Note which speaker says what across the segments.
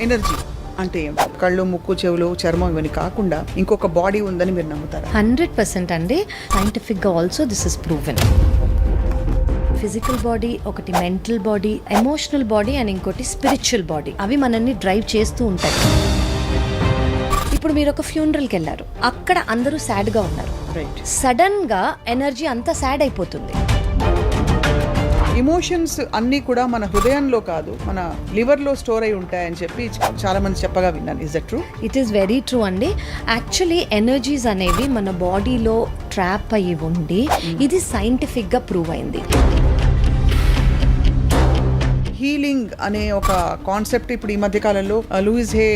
Speaker 1: Energy అంటే ఏమిటి? కళ్ళు, ముక్కు, చెవులు, చర్మం ఇవన్నీ కాకుండా ఇంకొక బాడీ ఉందని మీరు నమ్ముతారా?
Speaker 2: 100% అండి. సైంటిఫిక్గా also this is proven. Physical body ఒకటి, mental body, emotional body and ఇంకోటి స్పిరిచువల్ బాడీ. అవి మనల్ని డ్రైవ్ చేస్తూ ఉంటాయి. ఇప్పుడు మీరు ఒక ఫ్యూనరల్కి వెళ్ళారు, అక్కడ అందరూ సాడ్గా ఉన్నారు.
Speaker 1: రైట్.
Speaker 2: సడన్గా ఎనర్జీ అంతా సాడ్ అయిపోతుంది.
Speaker 1: ఎమోషన్స్ అన్నీ కూడా మన హృదయంలో కాదు, మన లివర్లో స్టోర్ అయి ఉంటాయని చెప్పి చాలా మంది చెప్పగా విన్నాను. Is that true?
Speaker 2: It is very true అండి. యాక్చువల్లీ ఎనర్జీస్ అనేవి మన బాడీలో ట్రాప్ అయ్యి ఉండి ఇది సైంటిఫిక్గా ప్రూవ్ అయింది.
Speaker 1: హీలింగ్ అనే ఒక కాన్సెప్ట్ ఇప్పుడు ఈ మధ్య కాలంలో Louise Hay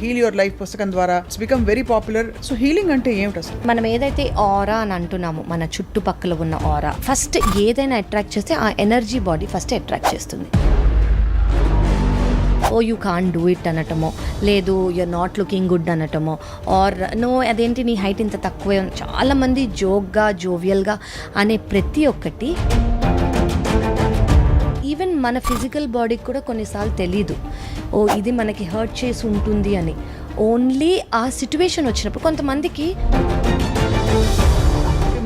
Speaker 1: Heal Your Life పుస్తకం ద్వారా it's become very popular. So healing అంటే ఏమిటి అసలు?
Speaker 2: మనం ఏదైతే ఆరా అని అంటున్నామో, మన చుట్టుపక్కల ఉన్న ఆరా, ఫస్ట్ ఏదైనా అట్రాక్ట్ చేస్తే ఆ ఎనర్జీ బాడీ ఫస్ట్ అట్రాక్ట్ చేస్తుంది. Oh you can do it అనటమో, లేదు యూఆర్ నాట్ లుకింగ్ గుడ్ అనటమో, ఆర్ నో అదేంటి నీ హైట్ ఇంత తక్కువే. చాలామంది జోక్గా, జోవియల్గా అనే ప్రతి ఒక్కటి ఈవెన్ మన ఫిజికల్ బాడీకి కూడా కొన్నిసార్లు తెలీదు, ఓ ఇది మనకి హర్ట్ చేసి ఉంటుంది అని. ఓన్లీ ఆ సిచ్యువేషన్ వచ్చినప్పుడు కొంతమందికి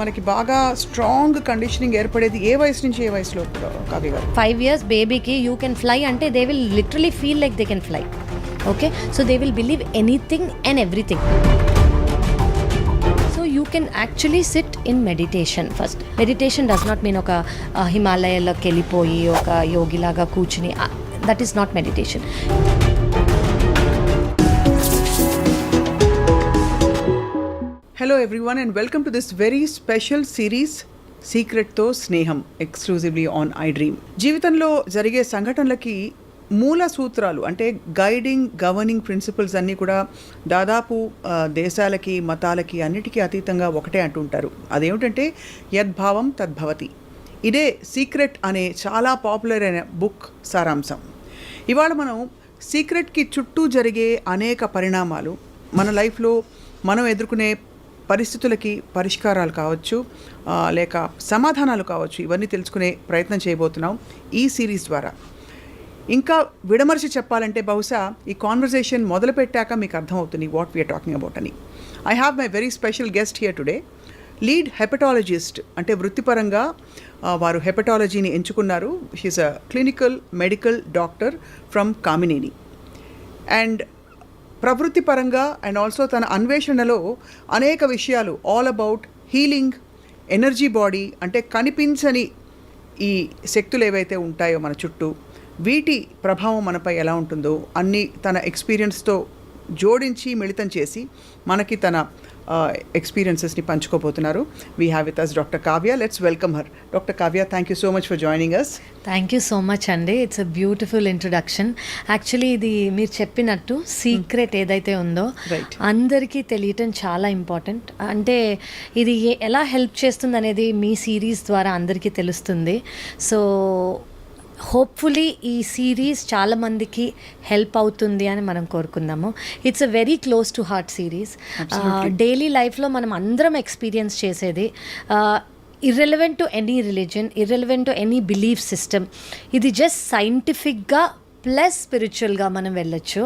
Speaker 1: మనకి బాగా స్ట్రాంగ్ కండిషనింగ్ ఏర్పడేది ఏ వయసు నుంచి ఏ వయసులో కావ్య గారు?
Speaker 2: 5 years బేబీకి యూ కెన్ ఫ్లై అంటే they will literally feel like they can fly. Okay, so they will believe anything and everything. So you can actually sit in meditation first. Meditation does not mean ఒక హిమాలయాలోకి వెళ్ళిపోయి ఒక యోగిలాగా కూర్చుని, that is not meditation.
Speaker 1: Hello everyone and welcome to this very special series సీక్రెట్తో స్నేహం, exclusively on I dream. జీవితంలో జరిగే సంఘటనలకి మూల సూత్రాలు అంటే గైడింగ్, గవర్నింగ్ ప్రిన్సిపల్స్ అన్నీ కూడా దాదాపు దేశాలకి, మతాలకి అన్నిటికీ అతీతంగా ఒకటే అంటుంటారు. అదేమిటంటే యద్భావం తద్భవతి. ఇదే సీక్రెట్ అనే చాలా పాపులర్ అయిన బుక్ సారాంశం. ఇవాళ మనం సీక్రెట్కి చుట్టూ జరిగే అనేక పరిణామాలు, మన లైఫ్లో మనం ఎదుర్కొనే పరిస్థితులకి పరిష్కారాలు కావచ్చు, లేక సమాధానాలు కావచ్చు, ఇవన్నీ తెలుసుకునే ప్రయత్నం చేయబోతున్నాం ఈ సిరీస్ ద్వారా. ఇంకా విడమర్చి చెప్పాలంటే బహుశా ఈ కాన్వర్జేషన్ మొదలుపెట్టాక మీకు అర్థమవుతుంది వాట్ వీఆర్ టాకింగ్ అబౌట్ అని. I have my very special guest here today, lead hepatologist. అంటే వృత్తిపరంగా వారు హెపటాలజీని ఎంచుకున్నారు. She is a clinical medical doctor from Kamineni. And ప్రవృత్తి పరంగా అండ్ ఆల్సో తన అన్వేషణలో అనేక విషయాలు all about healing, energy body, అంటే కనిపించని ఈ శక్తులు ఏవైతే ఉంటాయో మన చుట్టూ, వీటి ప్రభావం మనపై ఎలా ఉంటుందో అన్నీ తన ఎక్స్పీరియన్స్తో జోడించి మిళితం చేసి మనకి తన ఎక్స్పీరియన్సెస్ని పంచుకోబోతున్నారు. We have with us doctor Kavya. Let's welcome her. Doctor Kavya, thank you so much for joining us.
Speaker 2: Thank you so much అండి. It's a beautiful introduction. Actually ఇది మీరు చెప్పినట్టు సీక్రెట్ ఏదైతే ఉందో అందరికీ తెలియటం చాలా ఇంపార్టెంట్. అంటే ఇది ఎలా హెల్ప్ చేస్తుంది అనేది మీ సిరీస్ ద్వారా అందరికీ తెలుస్తుంది. సో హోప్ఫుల్లీ ఈ సిరీస్ చాలామందికి హెల్ప్ అవుతుంది అని మనం కోరుకుందాము. It's a very close to heart series. Daily లైఫ్లో మనం అందరం ఎక్స్పీరియన్స్ చేసేది, irrelevant to any religion, irrelevant to any belief system. ఇది జస్ట్ సైంటిఫిక్గా ప్లస్ స్పిరిచువల్గా మనం వెళ్ళొచ్చు.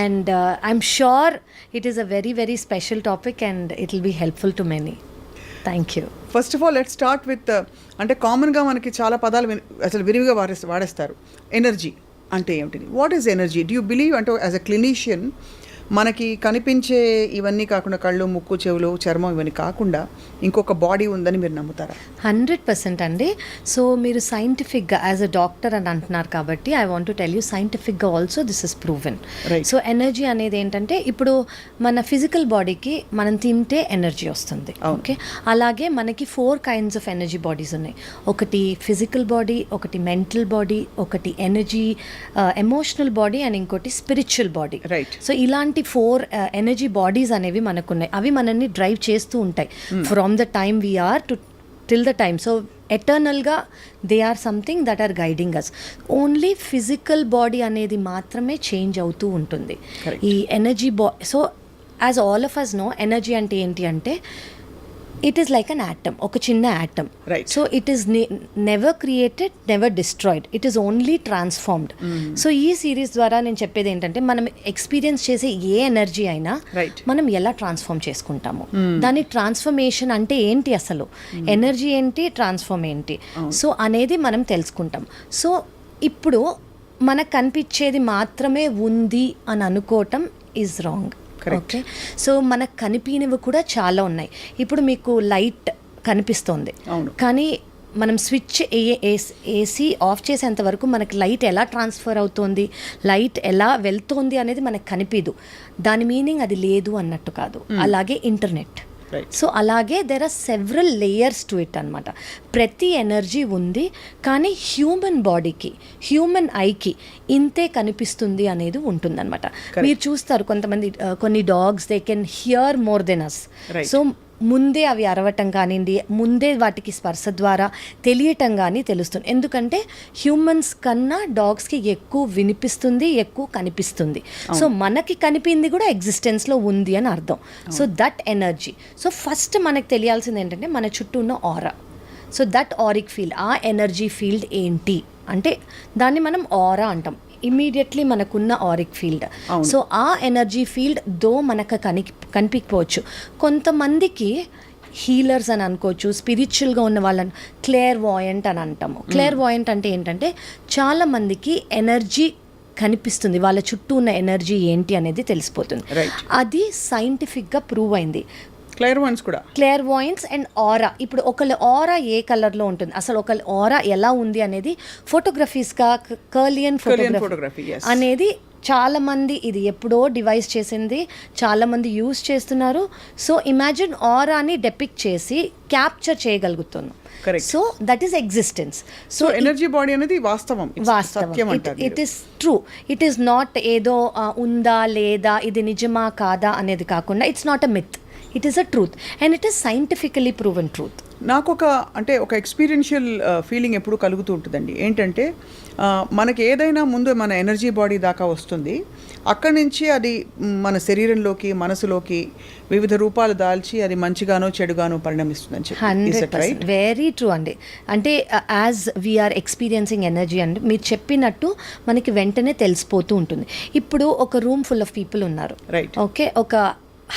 Speaker 2: And I'm sure it is a very very special topic and it will be helpful to many. Thank you.
Speaker 1: First of all let start with, అంటే కామన్గా మనకి చాలా పదాలు అసలు విరివిగా వాడేస్తారు. ఎనర్జీ అంటే ఏమిటి? What is energy? Do you believe, అంటే యాజ్ అ క్లినీషియన్ మనకి కనిపించే ఇవన్నీ కాకుండా కళ్ళు, ముక్కు, చెవులు, చర్మం ఇవన్నీ కాకుండా ఇంకొక బాడీ ఉందని మీరు నమ్ముతారా?
Speaker 2: 100% అండి. సో మీరు సైంటిఫిక్గా యాజ్ అ డాక్టర్ అని అంటున్నారు కాబట్టి I want to tell you సైంటిఫిక్గా also this is proven. So energy అనేది ఏంటంటే ఇప్పుడు మన ఫిజికల్ బాడీకి మనం తింటే ఎనర్జీ వస్తుంది. ఓకే, అలాగే మనకి 4 kinds ఆఫ్ ఎనర్జీ బాడీస్ ఉన్నాయి. ఒకటి ఫిజికల్ బాడీ, ఒకటి మెంటల్ బాడీ, ఒకటి ఎనర్జీ ఎమోషనల్ బాడీ అండ్ ఇంకోటి స్పిరిచువల్ బాడీ.
Speaker 1: రైట్.
Speaker 2: సో ఇలాంటి 4 ఎనర్జీ బాడీస్ అనేవి మనకున్నాయి. అవి మనల్ని డ్రైవ్ చేస్తూ ఉంటాయి from the time we're to till the time. So ఎటర్నల్గా they are something that are guiding us. Only physical body అనేది మాత్రమే చేంజ్ అవుతూ ఉంటుంది. ఈ energy so as all of us know, energy అంటే ఏంటి అంటే it is like an atom, ఒక చిన్న atom.
Speaker 1: Right.
Speaker 2: So it is never created, never destroyed, it is only transformed. So ఈ సిరీస్ ద్వారా నేను చెప్పేది ఏంటంటే మనం ఎక్స్పీరియన్స్ చేసే ఏ ఎనర్జీ అయినా
Speaker 1: Right.
Speaker 2: మనం ఎలా ట్రాన్స్ఫార్మ్ చేసుకుంటాము, దాని ట్రాన్స్ఫర్మేషన్ అంటే ఏంటి, అసలు ఎనర్జీ ఏంటి, ట్రాన్స్ఫార్మ్ ఏంటి, సో అనేది మనం తెలుసుకుంటాం. సో ఇప్పుడు మనకు కనిపించేది మాత్రమే ఉంది అని అనుకోవటం ఈజ్ రాంగ్. ఓకే, సో మనకు కనిపించినవి కూడా చాలా ఉన్నాయి. ఇప్పుడు మీకు లైట్ కనిపిస్తుంది, కానీ మనం స్విచ్ ఏసీ ఆఫ్ చేసేంత వరకు మనకి లైట్ ఎలా ట్రాన్స్ఫర్ అవుతుంది, లైట్ ఎలా వెళ్తోంది అనేది మనకు కనిపించదు. దాని మీనింగ్ అది లేదు అన్నట్టు కాదు. అలాగే ఇంటర్నెట్. సో అలాగే there are several layers to it అనమాట. ప్రతి ఎనర్జీ ఉంది, కానీ హ్యూమన్ బాడీకి, హ్యూమన్ ఐకి ఇంతే కనిపిస్తుంది అనేది ఉంటుందన్నమాట. మీరు చూస్తారు కొంతమంది కొన్ని dogs they can hear more than us. So ముందే అవి అరవటం కానివ్వండి, ముందే వాటికి స్పర్శ ద్వారా తెలియటం కానీ తెలుస్తుంది. ఎందుకంటే హ్యూమన్స్ కన్నా డాగ్స్కి ఎక్కువ వినిపిస్తుంది, ఎక్కువ కనిపిస్తుంది. సో మనకి కనిపింది కూడా ఎగ్జిస్టెన్స్లో ఉంది అని అర్థం. So that energy. So first మనకు తెలియాల్సింది ఏంటంటే మన చుట్టూ ఉన్న ఆరా. సో దట్ ఆరిక్ ఫీల్డ్, ఆ ఎనర్జీ ఫీల్డ్ ఏంటి అంటే దాన్ని మనం ఆరా అంటాం. ఇమీడియట్లీ మనకున్న ఆరిక్ ఫీల్డ్. సో ఆ ఎనర్జీ ఫీల్డ్ దో మనకు కనిపించవచ్చు. కొంతమందికి హీలర్స్ అని అనుకోవచ్చు, స్పిరిచువల్గా ఉన్న వాళ్ళని క్లేర్ వాయంట్ అని అంటాము. క్లేర్ వాయంట్ అంటే ఏంటంటే చాలామందికి ఎనర్జీ కనిపిస్తుంది, వాళ్ళ చుట్టూ ఉన్న ఎనర్జీ ఏంటి అనేది తెలిసిపోతుంది. అది సైంటిఫిక్గా ప్రూవ్ అయింది. క్లేర్ వాయిన్స్ అండ్ ఆరా. ఇప్పుడు ఒకళ్ళ ఆరా ఏ కలర్లో ఉంటుంది, అసలు ఒకళ్ళ ఆరా ఎలా ఉంది అనేది ఫోటోగ్రఫీస్గా కర్లియన్ ఫోటోగ్రఫీ అనేది చాలా మంది, ఇది ఎప్పుడో డివైస్ చేసింది, చాలా మంది యూజ్ చేస్తున్నారు. సో ఇమాజిన్ ఆరాని డెపిక్ట్ చేసి క్యాప్చర్ చేయగలుగుతున్నాం. So that is existence. So
Speaker 1: energy body అనేది వాస్తవం.
Speaker 2: It is true. It is not ఏదో ఉందా లేదా, ఇది నిజమా కాదా అనేది కాకుండా it's not a myth, it is a truth and it is scientifically proven truth.
Speaker 1: నాకు ఒక ఎక్స్పీరియన్షియల్ ఫీలింగ్ ఎప్పుడు కలుగుతూ ఉంటుందండి. ఏంటంటే మనకి ఏదైనా ముందు మన ఎనర్జీ బాడీ దాకా వస్తుంది, అక్కడి నుంచి అది మన శరీరంలోకి, మనసులోకి వివిధ రూపాలు దాల్చి అది మంచిగానో చెడుగానో పరిణమిస్తుందని చెప్పి.
Speaker 2: 100% వెరీ ట్రూ అండి. అంటే యాజ్ వీఆర్ ఎక్స్పీరియన్సింగ్ ఎనర్జీ అండి, మీరు చెప్పినట్టు మనకి వెంటనే తెలిసిపోతూ ఉంటుంది. ఇప్పుడు ఒక రూమ్ ఫుల్ ఆఫ్ పీపుల్ ఉన్నారు, ఓకే, ఒక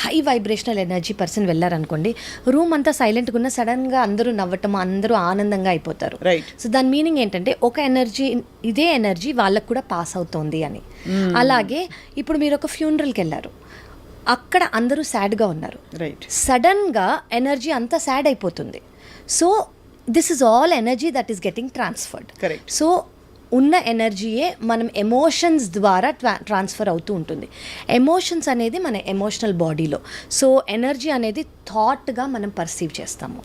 Speaker 2: హై వైబ్రేషనల్ ఎనర్జీ పర్సన్ వెళ్ళారనుకోండి, రూమ్ అంతా సైలెంట్గా ఉన్న సడన్గా అందరూ నవ్వటం, అందరూ ఆనందంగా అయిపోతారు. సో దాని మీనింగ్ ఏంటంటే ఒక ఎనర్జీ, ఇదే ఎనర్జీ వాళ్ళకు కూడా పాస్ అవుతోంది అని. అలాగే ఇప్పుడు మీరు ఒక ఫ్యూనరల్కి వెళ్ళారు, అక్కడ అందరూ సాడ్గా ఉన్నారు, సడన్గా ఎనర్జీ అంతా సాడ్ అయిపోతుంది. So this is all energy that is getting transferred. So ఉన్న ఎనర్జీయే మనం ఎమోషన్స్ ద్వారా ట్రాన్స్ఫర్ అవుతూ ఉంటుంది. ఎమోషన్స్ అనేది మన ఎమోషనల్ బాడీలో. సో ఎనర్జీ అనేది థాట్గా మనం పర్సీవ్ చేస్తాము,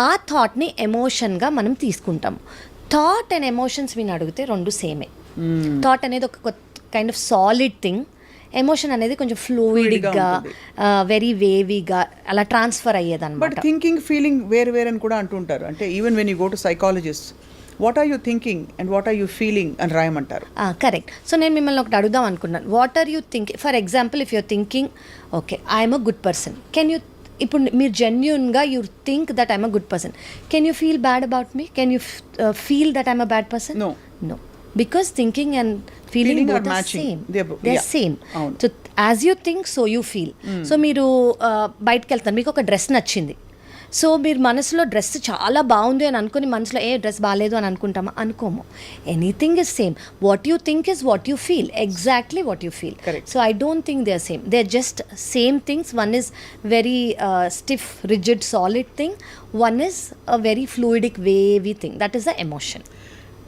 Speaker 2: ఆ థాట్ని ఎమోషన్గా మనం తీసుకుంటాము. థాట్ అండ్ ఎమోషన్స్ విని అడిగితే రెండు సేమే. థాట్ అనేది ఒక kind of solid thing, emotion అనేది కొంచెం ఫ్లూయిడ్గా, వెరీ వేవీగా అలా ట్రాన్స్ఫర్ అయ్యేదన్నమాట.
Speaker 1: బట్ థింకింగ్, ఫీలింగ్ వేరు వేరు అని కూడా అంటుంటారు. అంటే even when you go to psychologist, what are you thinking and what are you feeling అని రాయమంటారు.
Speaker 2: కరెక్ట్. సో నేను మిమ్మల్ని ఒకటి అడుగుదాం అనుకున్నాను. What are you thinking, for example if your thinking okay I'm a good person, can you, ఇప్పుడు మీరు జెన్యూన్గా you think that I'm a good person, can you feel bad about me, can you feel that I'm a bad person? No, because thinking and feeling both are same. They're same. So as you think, so you feel. So మీరు బయటకు వెళ్తారు, మీకు ఒక dress నచ్చింది, so మీరు మనసులో dress చాలా బాగుంది అని అనుకుని మనసులో ఏ డ్రెస్ బాగాలేదు అని అనుకుంటామా? అనుకోము. Anything is same. What you think is what you feel, exactly what you feel. So I don't think they are same, they are just same things. One is very stiff, rigid, solid thing, one is a very fluidic, wavy thing, that is the emotion.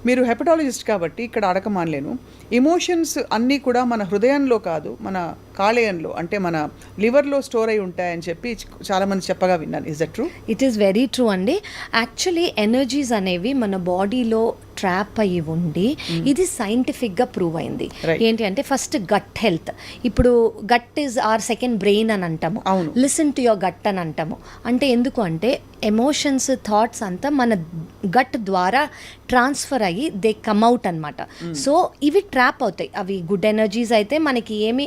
Speaker 1: మీరు hepatologist కాబట్టి ఇక్కడ అడగమానలేను, emotions అన్నీ కూడా మన హృదయంలో కాదు, మన కాలేయంలో, అంటే మన లివర్లో స్టోర్ అయి ఉంటాయని చెప్పి చాలామంది చెప్పగా విన్నాను. Is that true?
Speaker 2: It is very true అండి. యాక్చువల్లీ ఎనర్జీస్ అనేవి మన బాడీలో ట్రాప్ అయ్యి ఉండి, ఇది సైంటిఫిక్గా ప్రూవ్ అయింది. ఏంటి అంటే ఫస్ట్ గట్ హెల్త్. ఇప్పుడు gut is our second brain అని అంటాము, లిసన్ టు యువర్ గట్ అని అంటాము. అంటే ఎందుకు అంటే ఎమోషన్స్, థాట్స్ అంతా మన గట్ ద్వారా ట్రాన్స్ఫర్ అయ్యి దే కమ్ అవుట్ అనమాట. సో ఇవి ట్రాప్ అవుతాయి. అవి గుడ్ ఎనర్జీస్ అయితే మనకి ఏమి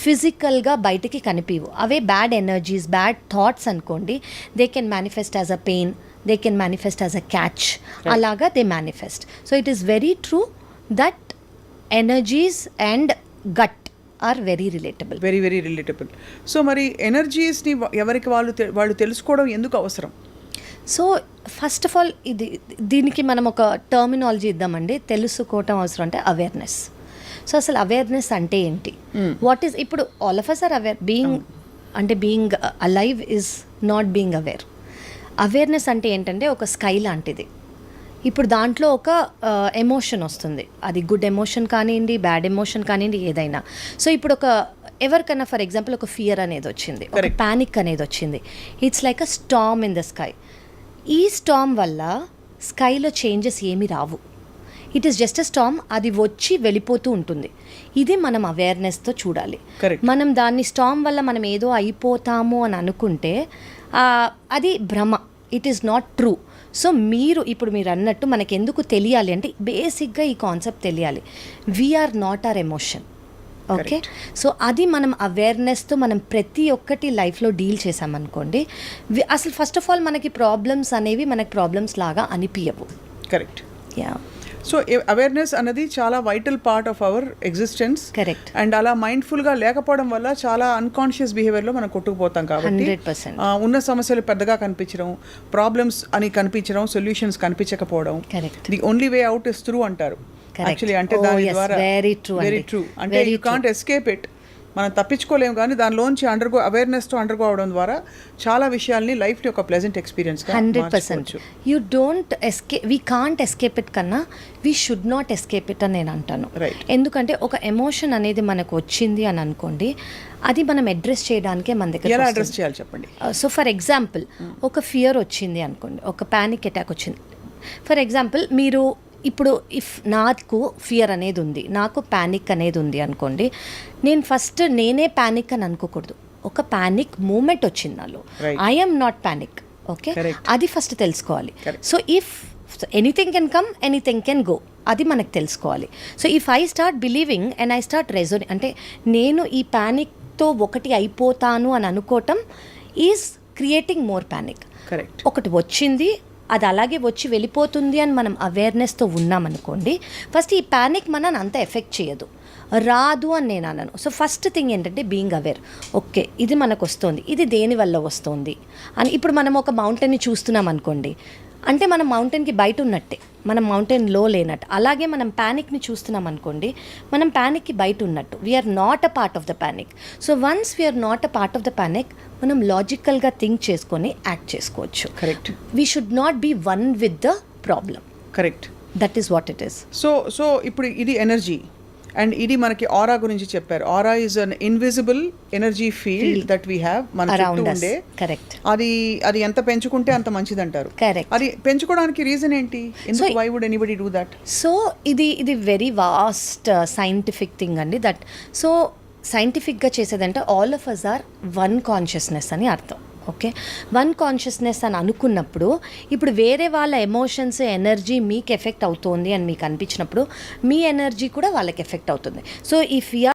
Speaker 2: ఫిజికల్గా బయటికి కనిపివు. అవే బ్యాడ్ ఎనర్జీస్, బ్యాడ్ థాట్స్ అనుకోండి, they can manifest as a pain, they can manifest as a catch, అలాగా they manifest. So it is very true that energies and gut are very relatable.
Speaker 1: Very very relatable. So మరి ఎనర్జీస్ని ఎవరికి వాళ్ళు తెలుసుకోవడం ఎందుకు అవసరం?
Speaker 2: So first of all దీనికి మనం ఒక టర్మినాలజీ ఇద్దామండి. తెలుసుకోవటం అవసరం అంటే అవేర్నెస్. సో అసలు అవేర్నెస్ అంటే ఏంటి? వాట్ ఈస్, ఇప్పుడు all of us are aware. Being alive is not being aware. Awareness అంటే ఏంటంటే ఒక స్కై లాంటిది. ఇప్పుడు దాంట్లో ఒక ఎమోషన్ వస్తుంది, అది గుడ్ ఎమోషన్ కానివ్వండి, బ్యాడ్ ఎమోషన్ కానివ్వండి, ఏదైనా. సో ఇప్పుడు ఎవరికైనా ఫర్ ఎగ్జాంపుల్ ఒక ఫియర్ అనేది వచ్చింది, ఒక ప్యానిక్ అనేది వచ్చింది. It's like a storm in the sky. ఈ స్టార్మ్ వల్ల స్కైలో చేంజెస్ ఏమీ రావు. It is just a storm, అది వచ్చి వెళ్ళిపోతూ ఉంటుంది. ఇది మనం అవేర్నెస్తో చూడాలి. మనం దాన్ని స్టార్మ్ వల్ల మనం ఏదో అయిపోతాము అని అనుకుంటే అది భ్రమ, it is not true. So ఇప్పుడు మీరు అన్నట్టు మనకి ఎందుకు తెలియాలి అంటే బేసిక్గా ఈ కాన్సెప్ట్ తెలియాలి. We are not our emotion. Okay, so అది మనం అవేర్నెస్తో మనం ప్రతి ఒక్కటి లైఫ్లో డీల్ చేసామనుకోండి, అసలు ఫస్ట్ ఆఫ్ ఆల్ మనకి ప్రాబ్లమ్స్ అనేవి మనకి ప్రాబ్లమ్స్ లాగా అనిపించవు.
Speaker 1: కరెక్ట్.
Speaker 2: యా.
Speaker 1: సో అవేర్నెస్ అనేది చాలా vital part of our existence.
Speaker 2: Correct.
Speaker 1: And అలా మైండ్ఫుల్గా లేకపోవడం వల్ల చాలా అన్కాన్షియస్ బిహేవియర్లో మనం కొట్టుకుపోతాం. కాబట్టి
Speaker 2: 100%
Speaker 1: ఉన్న సమస్యలు పెద్దగా కనిపించడం, ప్రాబ్లమ్స్ అని కనిపించడం, సొల్యూషన్స్ కనిపించకపోవడం. The only way out is through అంటారు యాక్చువల్లీ. అంటే దాని ద్వారా వెరీ ట్రూ. అంటే యూ కాంట్ ఎస్కేప్ ఇట్, మనం తప్పించుకోలేము. కానీ దానిలోంచి అవేర్నెస్తో అండర్గో అవడం ద్వారా చాలా విషయాల్ని లైఫ్ని ఒక pleasant experience.
Speaker 2: 100%. You don't we can't escape it కన్నా we should not escape it అని నేను అంటాను. ఎందుకంటే ఒక ఎమోషన్ అనేది మనకు వచ్చింది అని అనుకోండి, అది మనం అడ్రస్ చేయడానికే మన దగ్గర.
Speaker 1: ఎలా అడ్రస్ చేయాలి చెప్పండి?
Speaker 2: సో ఫర్ ఎగ్జాంపుల్ ఒక ఫియర్ వచ్చింది అనుకోండి, ఒక ప్యానిక్ అటాక్ వచ్చింది ఫర్ ఎగ్జాంపుల్. మీరు ఇప్పుడు నాకు ఫియర్ అనేది ఉంది, నాకు ప్యానిక్ అనేది ఉంది అనుకోండి, నేను ఫస్ట్ నేనే ప్యానిక్ అని అనుకోకూడదు. ఒక ప్యానిక్ మూమెంట్ వచ్చింది నాలో, ఐఎమ్ నాట్ ప్యానిక్. ఓకే, అది ఫస్ట్ తెలుసుకోవాలి. So if anything can come, anything can go, అది మనకు తెలుసుకోవాలి. So if I start believing and I start reasoning, అంటే నేను ఈ ప్యానిక్తో ఒకటి అయిపోతాను అని అనుకోవటం is creating more panic.
Speaker 1: Correct.
Speaker 2: ఒకటి వచ్చింది, అది అలాగే వచ్చి వెళ్ళిపోతుంది అని మనం అవేర్నెస్తో ఉన్నామనుకోండి, ఫస్ట్ ఈ ప్యానిక్ మనని అంత ఎఫెక్ట్ చేయదు, రాదు అని నేను అన్నాను. సో ఫస్ట్ థింగ్ ఏంటంటే బీయింగ్ అవేర్. ఓకే, ఇది మనకు వస్తుంది, ఇది దేని వల్ల వస్తుంది అని. ఇప్పుడు మనం ఒక మౌంటైన్ని చూస్తున్నాం అనుకోండి, అంటే మనం మౌంటైన్కి బయట ఉన్నట్టే, మనం మౌంటైన్లో లేనట్టు. అలాగే మనం ప్యానిక్ని చూస్తున్నాం అనుకోండి, మనం ప్యానిక్కి బయట ఉన్నట్టు. We're not a part of the panic. So once we're not a part of the panic, మనం లాజికల్గా థింక్ చేసుకొని యాక్ట్ చేసుకోవచ్చు.
Speaker 1: Correct.
Speaker 2: We should not be one with the problem.
Speaker 1: Correct.
Speaker 2: That is what it is.
Speaker 1: So ఇప్పుడు ఇది energy, and ఇది మనకి aura గురించి చెప్పారు. Aura is an invisible energy field that we have మన చుట్టూ ఉండే.
Speaker 2: కరెక్ట్.
Speaker 1: అది ఎంత పెంచుకుంటే అంత మంచిది అంటారు.
Speaker 2: కరెక్ట్.
Speaker 1: అది పెంచుకోవడానికి రీజన్ ఏంటి? ఎందుకు, why would anybody do that?
Speaker 2: So ఇది వెరీ వాస్ట్ సైంటిఫిక్ థింగ్ అండి. దట్ సో సైంటిఫిక్గా చేసేదంటే all of us are one consciousness అని అర్థం. ఓకే, వన్ కాన్షియస్నెస్ అని అనుకున్నప్పుడు, ఇప్పుడు వేరే వాళ్ళ ఎమోషన్స్, ఎనర్జీ మీకు ఎఫెక్ట్ అవుతుంది అని మీకు అనిపించినప్పుడు, మీ ఎనర్జీ కూడా వాళ్ళకి ఎఫెక్ట్ అవుతుంది. So if